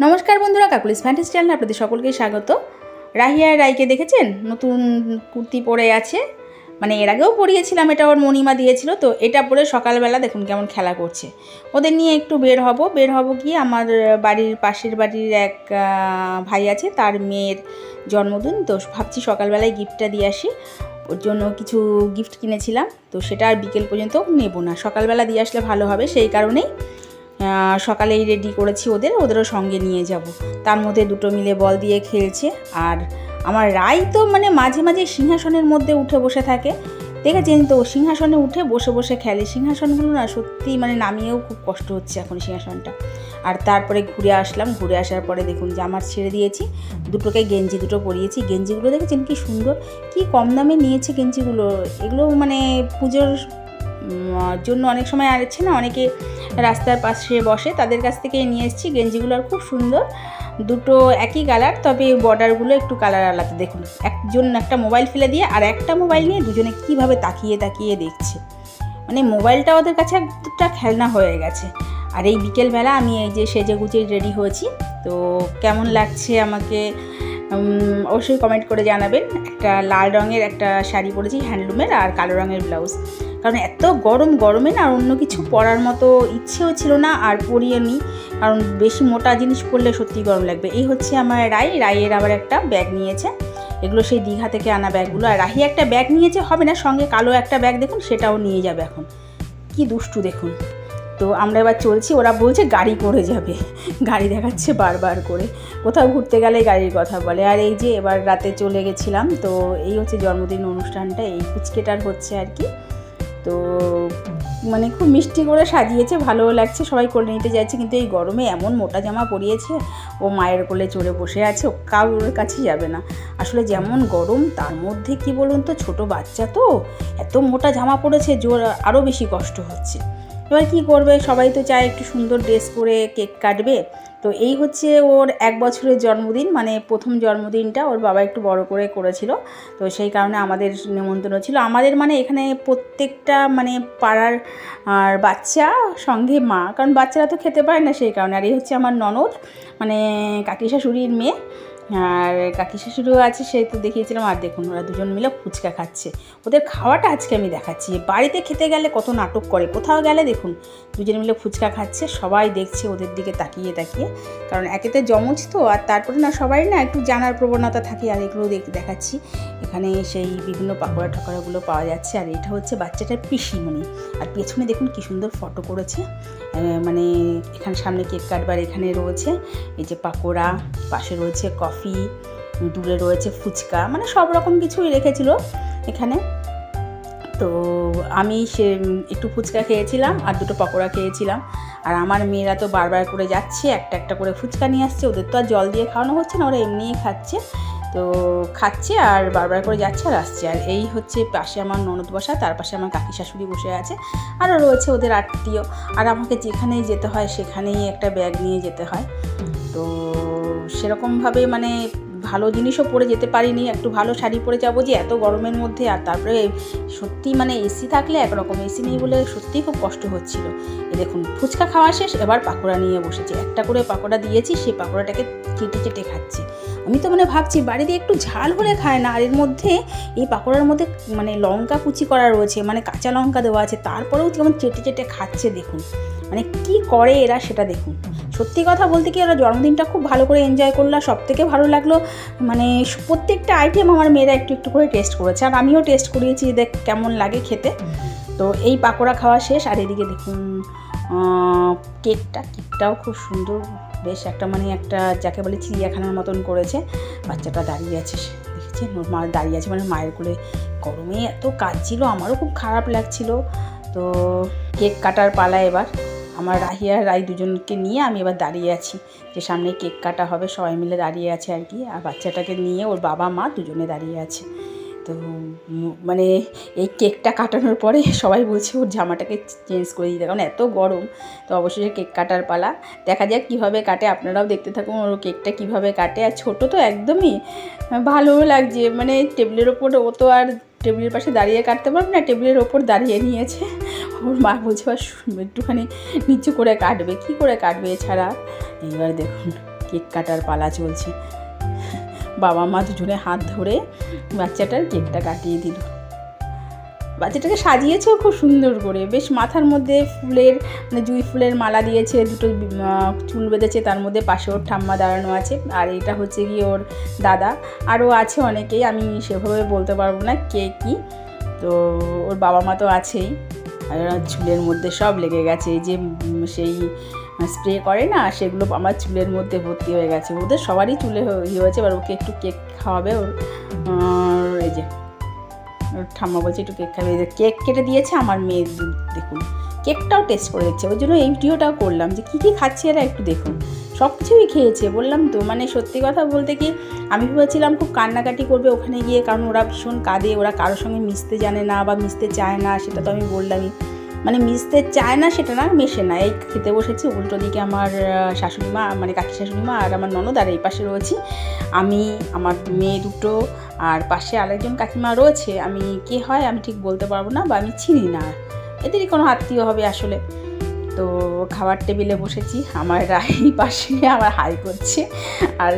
নমস্কার বন্ধুরা, Kokkalis fantasy চ্যানেলে আপনাদের সকলকে স্বাগত। রাহিয়া রাইকে দেখেছেন? নতুন কুর্তি পরে আছে, মানে এর আগেও পরিয়েছিলাম, এটা ওর মণিমা দিয়েছিল। তো এটা পরে সকালবেলা দেখুন কেমন খেলা করছে। ওদের নিয়ে একটু বের হব কি আমার বাড়ির পাশের বাড়ির এক ভাই আছে, তার মেয়ের জন্মদিন। তো ভাবছি সকালবেলায় গিফটটা দিয়ে আসি, ওর জন্য কিছু গিফট কিনেছিলাম। তো সেটা আর বিকেল পর্যন্ত নেব না, সকালবেলা দিয়ে আসলে ভালো হবে। সেই কারণেই সকালেই রেডি করেছি ওদেরও সঙ্গে নিয়ে যাব। তার মধ্যে দুটো মিলে বল দিয়ে খেলছে। আর আমার রাই তো মানে মাঝে মাঝে সিংহাসনের মধ্যে উঠে বসে থাকে, দেখেছেন তো? সিংহাসনে উঠে বসে বসে খেলে। সিংহাসনগুলো না সত্যি মানে নামিয়েও খুব কষ্ট হচ্ছে এখন সিংহাসনটা। আর তারপরে ঘুরে আসলাম, ঘুরে আসার পরে দেখুন জামা ছেড়ে দিয়েছি, দুটোকে গেঞ্জি দুটো পরিয়েছি। গেঞ্জিগুলো দেখেছেন কি সুন্দর, কি কম দামে নিয়েছে গেঞ্জিগুলো। এগুলো মানে পুজোর জন্য অনেক সময় আছে না, অনেকে রাস্তার পাশে বসে, তাদের কাছ থেকে নিয়ে এসেছি গেঞ্জিগুলো। আর খুব সুন্দর, দুটো একই কালার, তবে বর্ডারগুলো একটু কালার আলাদা। দেখুন একজন একটা মোবাইল ফেলে দিয়ে আর একটা মোবাইল নিয়ে দুজনে কীভাবে তাকিয়ে তাকিয়ে দেখছে, মানে মোবাইলটা ওদের কাছে একটা খেলনা হয়ে গেছে। আর এই বিকেলবেলা আমি এই যে সেজে গুজে রেডি হয়েছি, তো কেমন লাগছে আমাকে অবশ্যই কমেন্ট করে জানাবেন। একটা লাল রঙের একটা শাড়ি পরেছি হ্যান্ডলুমের, আর কালো রঙের ব্লাউজ। কারণ এত গরমে না অন্য কিছু পরার মতো ইচ্ছেও ছিল না, আর পরিয়ে নিই, কারণ বেশি মোটা জিনিস পরলে সত্যি গরম লাগবে। এই হচ্ছে আমার রাইয়ের আবার একটা ব্যাগ নিয়েছে, এগুলো সেই দীঘা থেকে আনা ব্যাগগুলো। আর রাহি একটা ব্যাগ নিয়েছে, হবে না, সঙ্গে কালো একটা ব্যাগ দেখুন, সেটাও নিয়ে যাবে এখন। কি দুষ্টু দেখুন। তো আমরা এবার চলছি, ওরা বলছে গাড়ি করে যাবে, গাড়ি দেখাচ্ছে বারবার করে, কোথাও ঘুরতে গেলে গাড়ির কথা বলে। আর এই যে এবার রাতে চলে গেছিলাম, তো এই হচ্ছে জন্মদিন অনুষ্ঠানটা, এই পুচকেটার হচ্ছে আর কি। তো মানে খুব মিষ্টি করে সাজিয়েছে, ভালোও লাগছে, সবাই কোলে নিতে যাচ্ছে। কিন্তু এই গরমে এমন মোটা জামা পরিয়েছে, ও মায়ের কোলে চড়ে বসে আছে, ও কারোর কাছে যাবে না। আসলে যেমন গরম, তার মধ্যে কি বলুন তো, ছোট বাচ্চা তো এত মোটা জামা পরেছে, জোর আরও বেশি কষ্ট হচ্ছে। এবার কী করবে, সবাই তো চায় একটু সুন্দর ড্রেস করে কেক কাটবে। তো এই হচ্ছে ওর 1 বছরের জন্মদিন, মানে প্রথম জন্মদিনটা ওর বাবা একটু বড় করে করেছিল। তো সেই কারণে আমাদের নিমন্ত্রণ ছিল, আমাদের মানে এখানে প্রত্যেকটা মানে পাড়ার আর বাচ্চা সঙ্গে মা, কারণ বাচ্চারা তো খেতে পারে না, সেই কারণে। আর এই হচ্ছে আমার ননদ, মানে কাকি শাশুড়ির মেয়ে, আর কাকি শাশুড়িও আছে, সেই তো দেখিয়েছিলাম। আর দেখুন ওরা দুজন মিলে ফুচকা খাচ্ছে। ওদের খাওয়াটা আজকে আমি দেখাচ্ছি। বাড়িতে খেতে গেলে কত নাটক করে, কোথাও গেলে দেখুন দুজন মিলে ফুচকা খাচ্ছে, সবাই দেখছে ওদের দিকে তাকিয়ে তাকিয়ে। কারণ একেতে জমজ তো, আর তারপরে না সবাই না একটু জানার প্রবণতা থাকে। আর এগুলো দেখাচ্ছি, এখানে সেই বিভিন্ন পাকোড়া ঠাকুরাগুলো পাওয়া যাচ্ছে। আর এটা হচ্ছে বাচ্চাটার পিসিমণি। আর পেছনে দেখুন কি সুন্দর ফটো করেছে, মানে এখানে সামনে কেক কাটবার এখানে রয়েছে এই যে পাকোড়া, পাশে রয়েছে কফি, দূরে রয়েছে ফুচকা, মানে সব রকম কিছুই রেখেছিল এখানে। তো আমি একটু ফুচকা খেয়েছিলাম আর দুটো পকোড়া খেয়েছিলাম। আর আমার মেয়েরা তো বারবার করে যাচ্ছে, একটা একটা করে ফুচকা নিয়ে আসছে। ওদের তো আর জল দিয়ে খাওয়ানো হচ্ছে না, ওরা এমনিই খাচ্ছে। তো খাচ্ছে আর বারবার করে যাচ্ছে আর আসছে। আর এই হচ্ছে পাশে আমার ননদ বসা, তার পাশে আমার কাকি শাশুড়ি বসে আছে, আরও রয়েছে ওদের আত্মীয়। আর আমাকে যেখানেই যেতে হয় সেখানেই একটা ব্যাগ নিয়ে যেতে হয়। তো সেরকমভাবে মানে ভালো জিনিসও পরে যেতে পারিনি, একটু ভালো শাড়ি পরে যাবো যে এত গরমের মধ্যে। আর তারপরে সত্যি মানে এসি থাকলে একরকম, এসি নেই বলে সত্যিই খুব কষ্ট হচ্ছিল। এ দেখুন ফুচকা খাওয়া শেষ, এবার পাকোড়া নিয়ে বসেছে। একটা করে পাকোড়া দিয়েছি, সেই পাকোড়াটাকে চেটে চেটে খাচ্ছি। আমি তো মানে ভাবছি বাড়িতে একটু ঝাল হলে খায় না, আর এর মধ্যে এই পাকোড়ার মধ্যে মানে লঙ্কা কুচি করা রয়েছে, মানে কাঁচা লঙ্কা দেওয়া আছে, তারপরেও কেমন চেটে চেটে খাচ্ছে। দেখুন মানে কি করে এরা, সেটা দেখুন। সত্যি কথা বলতে কি, ওরা জন্মদিনটা খুব ভালো করে এনজয় করলো। সব থেকে ভালো লাগলো মানে প্রত্যেকটা আইটেম আমার মেয়েরা একটু একটু করে টেস্ট করেছে, আর আমিও টেস্ট করিয়েছি, দেখ কেমন লাগে খেতে। তো এই পাকোড়া খাওয়া শেষ। আর এদিকে দেখুন কেকটাও খুব সুন্দর, বেশ একটা মানে একটা যাকে বলে চিড়িয়াখানার মতন করেছে। বাচ্চাটা দাঁড়িয়ে আছে, দেখেছেন ওর মা দাঁড়িয়ে আছে, মানে মায়ের কোলে। গরমে এত কাজ ছিল, আমারও খুব খারাপ লাগছিল। তো কেক কাটার পালা এবার। আমার রাই দুজনকে নিয়ে আমি এবার দাঁড়িয়ে আছি, যে সামনে কেক কাটা হবে, সবাই মিলে দাঁড়িয়ে আছে আর কি। আর বাচ্চাটাকে নিয়ে ওর বাবা মা দুজনে দাঁড়িয়ে আছে। তো মানে এই কেকটা কাটানোর পরে সবাই বলছে ওর জামাটাকে চেঞ্জ করে দিতে, কারণ এত গরম। তো অবশেষে কেক কাটার পালা, দেখা যাক কীভাবে কাটে, আপনারাও দেখতে থাকুন ওর কেকটা কীভাবে কাটে। আর ছোটো তো একদমই, ভালোও লাগছে, মানে টেবিলের ওপর, ও তো আর টেবিলের পাশে দাঁড়িয়ে কাটতে পারবে না, টেবিলের ওপর দাঁড়িয়ে নিয়েছে। ওর মা বলছে একটুখানি নিচু করে কাটবে, কী করে কাটবে এছাড়া। এবার দেখুন কেক কাটার পালা চলছে। বাবা মা দুজনে হাত ধরে বাচ্চাটার কেকটা কাটিয়ে দিল। বাচ্চাটাকে সাজিয়েছেও খুব সুন্দর করে, বেশ মাথার মধ্যে ফুলের মানে জুঁই ফুলের মালা দিয়েছে, দুটো চুল বেঁধেছে, তার মধ্যে পাশে ওর ঠাম্মা দাঁড়ানো আছে, আর এটা হচ্ছে গিয়ে ওর দাদা, আরও আছে অনেকেই, আমি সেভাবে বলতে পারবো না কে কী। তো ওর বাবা মা তো আছেই, আর চুলের মধ্যে সব লেগে গেছে, এই যে সেই স্প্রে করে না সেগুলো আমার চুলের মধ্যে ভর্তি হয়ে গেছে। ওদের সবারই চুলে হয়েছে, এবার ওকে একটু কেক খাওয়াবে ওর, এই যে ওর ঠাম্মা বলছে একটু কেক খাবে, কেক কেটে দিয়েছে আমার মেয়ে, দেখুন কেকটাও টেস্ট করে দেখছে, ওই জন্য এই ভিডিওটাও করলাম যে কী কী খাচ্ছে এরা একটু দেখুন। সব কিছুই খেয়েছে, বললাম তো, মানে সত্যি কথা বলতে কি আমি ভেবেছিলাম খুব কান্নাকাটি করবে ওখানে গিয়ে, কারণ ওরা ভীষণ কাঁদে, ওরা কারোর সঙ্গে মিশতে জানে না বা মিশতে চায় না, সেটা তো আমি বললামই, মানে মিশতে চায় না সেটা না, মেশে না। এই খেতে বসেছি, উল্টো দিকে আমার শাশুড়ি মা মানে কাকি শাশুড়ি মা আর আমার ননদ, আর এই পাশে রয়েছি আমি, আমার মেয়ে দুটো, আর পাশে আরেকজন কাকিমা রয়েছে, আমি কে হয় আমি ঠিক বলতে পারবো না, বা আমি চিনি না, এদেরই কোনো আত্মীয় হবে আসলে। তো খাবার টেবিলে বসেছি, আমার রাহি পাশে আমার হাই করছে, আর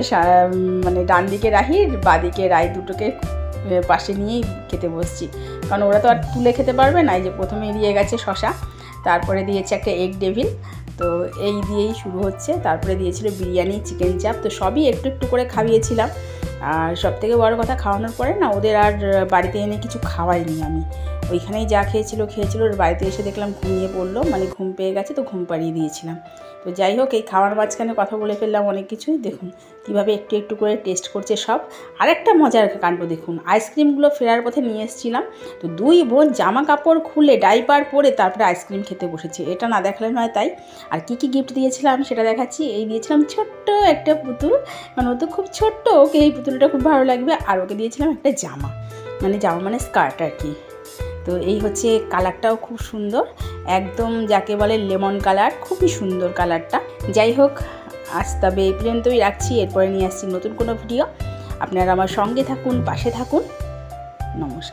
মানে ডান দিকে রাহির বাঁদিকে রাই, দুটোকে পাশে নিয়েই খেতে বসছি, কারণ ওরা তো আর তুলে খেতে পারবে না। এই যে প্রথমে দিয়ে গেছে শশা, তারপরে দিয়েছে একটা এগ ডেভিল, তো এই দিয়েই শুরু হচ্ছে, তারপরে দিয়েছিল বিরিয়ানি, চিকেন চাপ, তো সবই একটু একটু করে খাইয়েছিলাম। আর সবথেকে বড় কথা, খাওয়ানোর পরে না ওদের আর বাড়িতে এনে কিছু খাওয়াইনি আমি, ওইখানেই যা খেয়েছিল, ওর বাড়িতে এসে দেখলাম ঘুমিয়ে পড়লো, মানে ঘুম পেয়ে গেছে, তো ঘুম পাড়িয়ে দিয়েছিলাম। তো যাই হোক, এই খাওয়ার মাঝখানে কথা বলে ফেললাম অনেক কিছুই, দেখুন কীভাবে একটু একটু করে টেস্ট করছে সব। আরেকটা মজার কাণ্ড দেখুন, আইসক্রিমগুলো ফেরার পথে নিয়ে এসেছিলাম, তো দুই বোন জামা কাপড় খুলে ডাইপার পরে তারপরে আইসক্রিম খেতে বসেছে, এটা না দেখালে নয় তাই। আর কী কী গিফট দিয়েছিলাম সেটা দেখাচ্ছি। এই দিয়েছিলাম ছোট্ট একটা পুতুল, মানে ও তো খুব ছোট্ট, ওকে এই পুতুলটা খুব ভালো লাগবে। আর ওকে দিয়েছিলাম একটা জামা মানে স্কার্ট আর কি। তো এই হচ্ছে, কালারটাও খুব সুন্দর, একদম যাকে বলে লেমন কালার, খুবই সুন্দর কালারটা। যাই হোক, আজ তবে এই পর্যন্তই রাখছি, এরপরে নিয়ে আসছি নতুন কোনো ভিডিও। আপনারা আমার সঙ্গে থাকুন, পাশে থাকুন। নমস্কার।